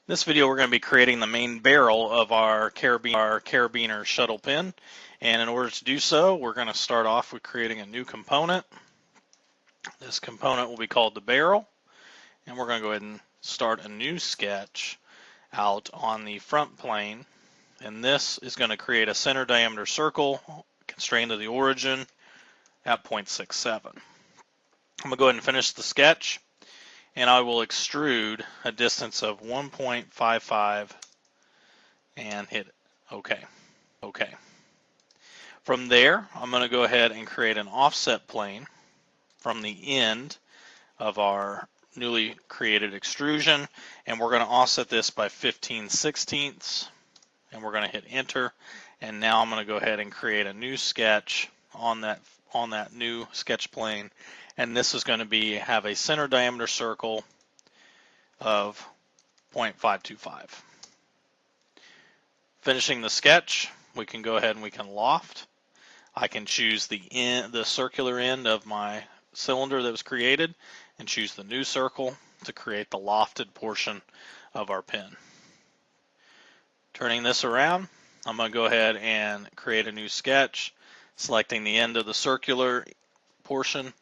This video we're going to be creating the main barrel of our carabiner shuttle pin, and in order to do so we're going to start off with creating a new component. This component will be called the barrel, and we're going to go ahead and start a new sketch out on the front plane, and this is going to create a center diameter circle constrained to the origin at 0.67. I'm going to go ahead and finish the sketch, and I will extrude a distance of 1.55 and hit OK. From there, I'm going to go ahead and create an offset plane from the end of our newly created extrusion, and we're going to offset this by 15/16, and we're going to hit enter. And now I'm going to go ahead and create a new sketch on that new sketch plane, and this is going to have a center diameter circle of 0.525. Finishing the sketch, we can go ahead and we can loft. I can choose the circular end of my cylinder that was created and choose the new circle to create the lofted portion of our pin. Turning this around, I'm going to go ahead and create a new sketch, selecting the end of the circular portion,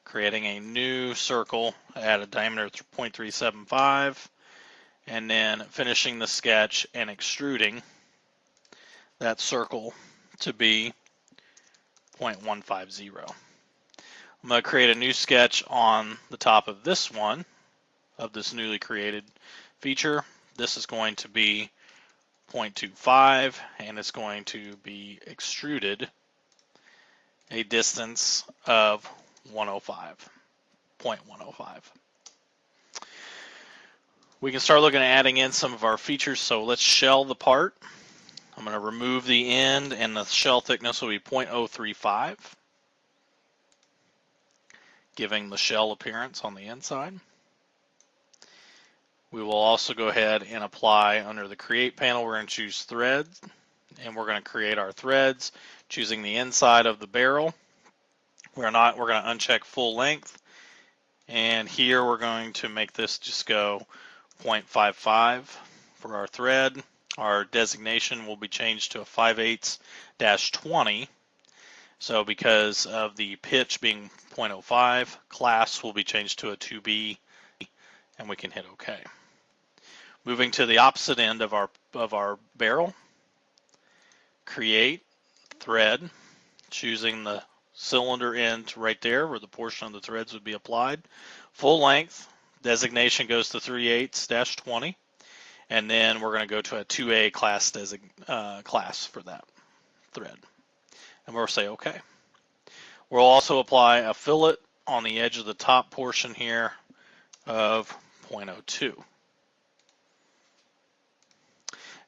creating a new circle at a diameter of 0.375, and then finishing the sketch and extruding that circle to be 0.150. I'm going to create a new sketch on the top of this one, of this newly created feature. This is going to be 0.25, and it's going to be extruded a distance of 0.105. We can start looking at adding in some of our features, so let's shell the part. I'm going to remove the end, and the shell thickness will be 0.035, giving the shell appearance on the inside. We will also go ahead and apply under the create panel. We're going to choose threads, and we're going to create our threads, choosing the inside of the barrel. We're going to uncheck full length, and here we're going to make this just go 0.55 for our thread. Our designation will be changed to a 5/8-20. So because of the pitch being 0.05, class will be changed to a 2B, and we can hit OK. Moving to the opposite end of our barrel, create thread, choosing the cylinder end right there where the portion of the threads would be applied. Full length, designation goes to 3/8-20, and then we're going to go to a 2A class class for that thread. And we'll say OK. We'll also apply a fillet on the edge of the top portion here of 0.02.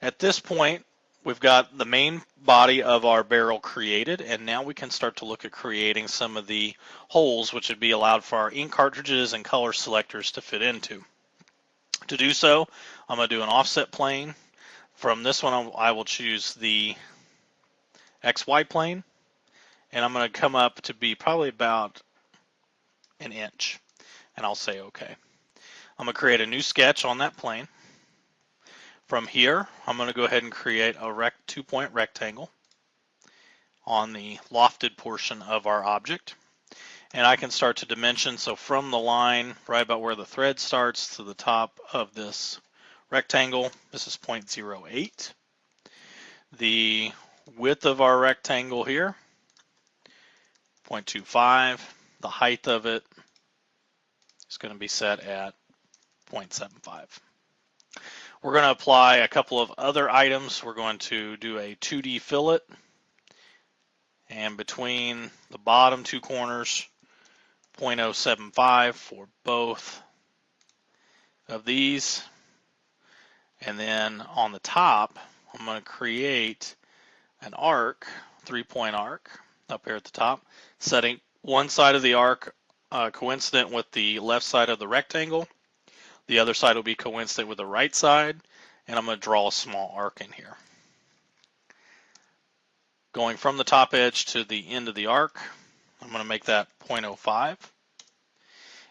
At this point, we've got the main body of our barrel created, and now we can start to look at creating some of the holes which would be allowed for our ink cartridges and color selectors to fit into. To do so, I'm going to do an offset plane. From this one, I will choose the XY plane, and I'm going to come up to be probably about an inch, and I'll say OK. I'm going to create a new sketch on that plane. From here, I'm going to go ahead and create a 2-point rectangle on the lofted portion of our object. And I can start to dimension, so from the line right about where the thread starts to the top of this rectangle, this is 0.08. The width of our rectangle here, 0.25. The height of it is going to be set at 0.75. We're going to apply a couple of other items. We're going to do a 2D fillet, and between the bottom two corners, 0.075 for both of these. And then on the top, I'm going to create an arc, 3-point arc up here at the top, setting one side of the arc coincident with the left side of the rectangle. The other side will be coincident with the right side, and I'm going to draw a small arc in here. Going from the top edge to the end of the arc, I'm going to make that 0.05,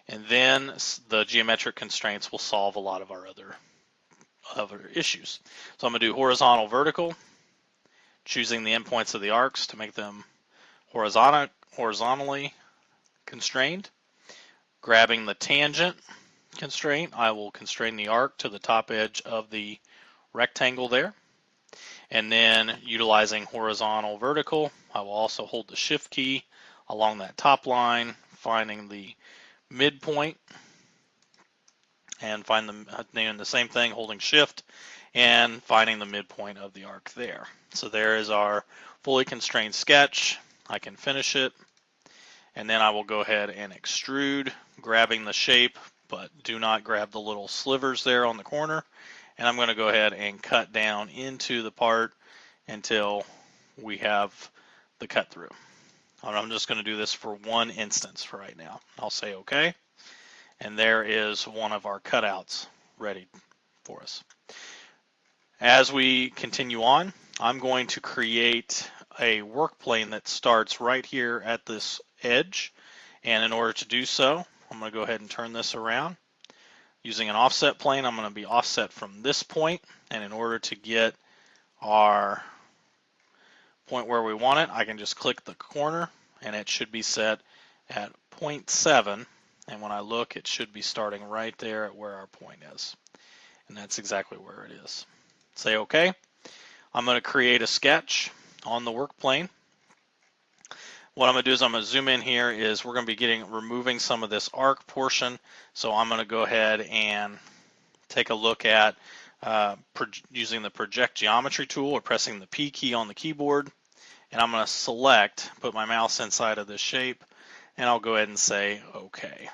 and then the geometric constraints will solve a lot of our other other issues. So I'm going to do horizontal, vertical, choosing the endpoints of the arcs to make them horizontally constrained. Grabbing the tangent constraint, I will constrain the arc to the top edge of the rectangle there. And then utilizing horizontal, vertical, I will also hold the shift key along that top line, finding the midpoint, and doing the same thing, holding shift and finding the midpoint of the arc there. So there is our fully constrained sketch. I can finish it, and then I will go ahead and extrude, grabbing the shape, but do not grab the little slivers there on the corner. And I'm going to go ahead and cut down into the part until we have the cut through. I'm just going to do this for one instance for right now. I'll say OK. And there is one of our cutouts ready for us. As we continue on, I'm going to create a work plane that starts right here at this edge. And in order to do so, I'm going to go ahead and turn this around. Using an offset plane, I'm going to be offset from this point. And in order to get our point where we want it, I can just click the corner and it should be set at 0.7. And when I look, it should be starting right there at where our point is. And that's exactly where it is. Say OK. I'm going to create a sketch on the work plane. What I'm going to do is I'm going to zoom in here. We're going to be removing some of this arc portion. So I'm going to go ahead and take a look at using the project geometry tool or pressing the P key on the keyboard. And I'm going to select, put my mouse inside of this shape, and I'll go ahead and say OK.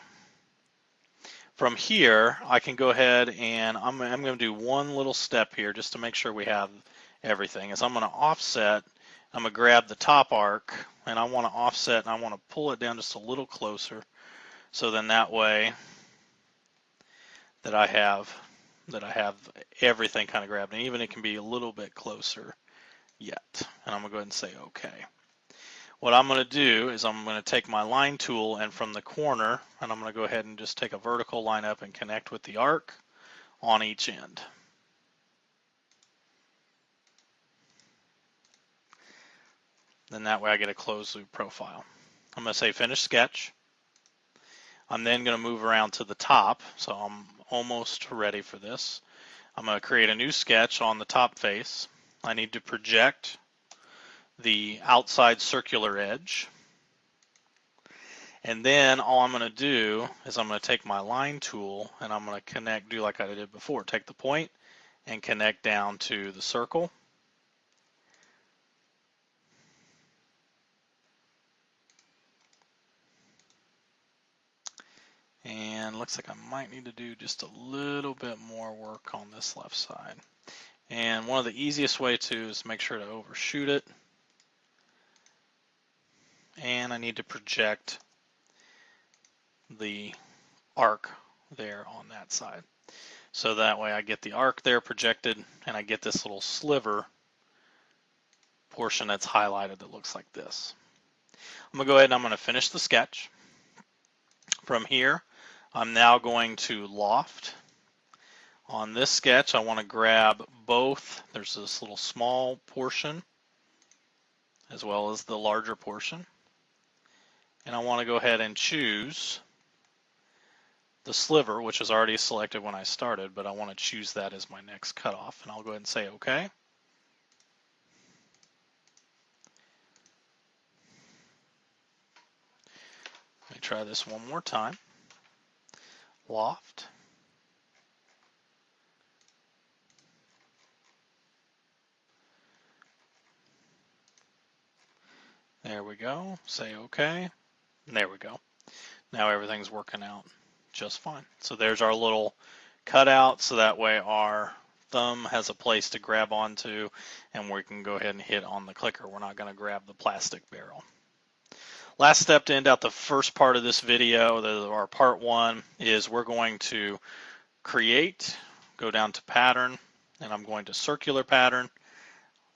From here, I can go ahead and I'm going to do one little step here just to make sure we have everything. I'm going to offset. I'm going to grab the top arc, and I want to offset, and I want to pull it down just a little closer, so then that way that I have everything kind of grabbed, and even it can be a little bit closer yet. And I'm going to go ahead and say OK. What I'm going to do is I'm going to take my line tool, and from the corner, and I'm going to go ahead and just take a vertical line up and connect with the arc on each end. Then that way I get a closed loop profile. I'm going to say finish sketch. I'm then going to move around to the top, so I'm almost ready for this. I'm going to create a new sketch on the top face. I need to project the outside circular edge. And then all I'm going to do is I'm going to take my line tool and I'm going to do like I did before. Take the point and connect down to the circle. And looks like I might need to do just a little bit more work on this left side. And one of the easiest way to is make sure to overshoot it. And I need to project the arc there on that side. So that way I get the arc there projected and I get this little sliver portion that's highlighted that looks like this. I'm going to go ahead and I'm going to finish the sketch. From here, I'm now going to loft. On this sketch, I want to grab both. There's this little small portion as well as the larger portion. And I want to go ahead and choose the sliver, which is already selected when I started, but I want to choose that as my next cutoff. And I'll go ahead and say OK. Let me try this one more time. Loft. There we go. Say OK. There we go. Now everything's working out just fine. So there's our little cutout, so that way our thumb has a place to grab onto and we can go ahead and hit on the clicker. We're not going to grab the plastic barrel. Last step to end out the first part of this video, our part one, is we're going to create, go down to pattern, and I'm going to circular pattern.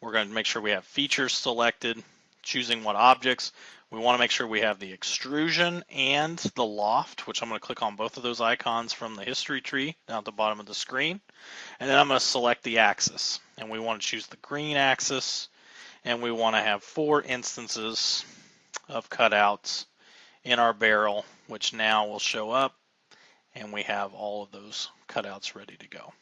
We're going to make sure we have features selected, choosing what objects We want to make sure we have the extrusion and the loft, which I'm going to click on both of those icons from the history tree down at the bottom of the screen. And then I'm going to select the axis. And we want to choose the green axis. And we want to have 4 instances of cutouts in our barrel, which now will show up. And we have all of those cutouts ready to go.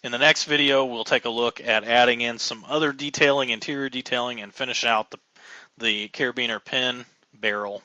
In the next video, we'll take a look at adding in some other detailing, interior detailing, and finish out the carabiner pin barrel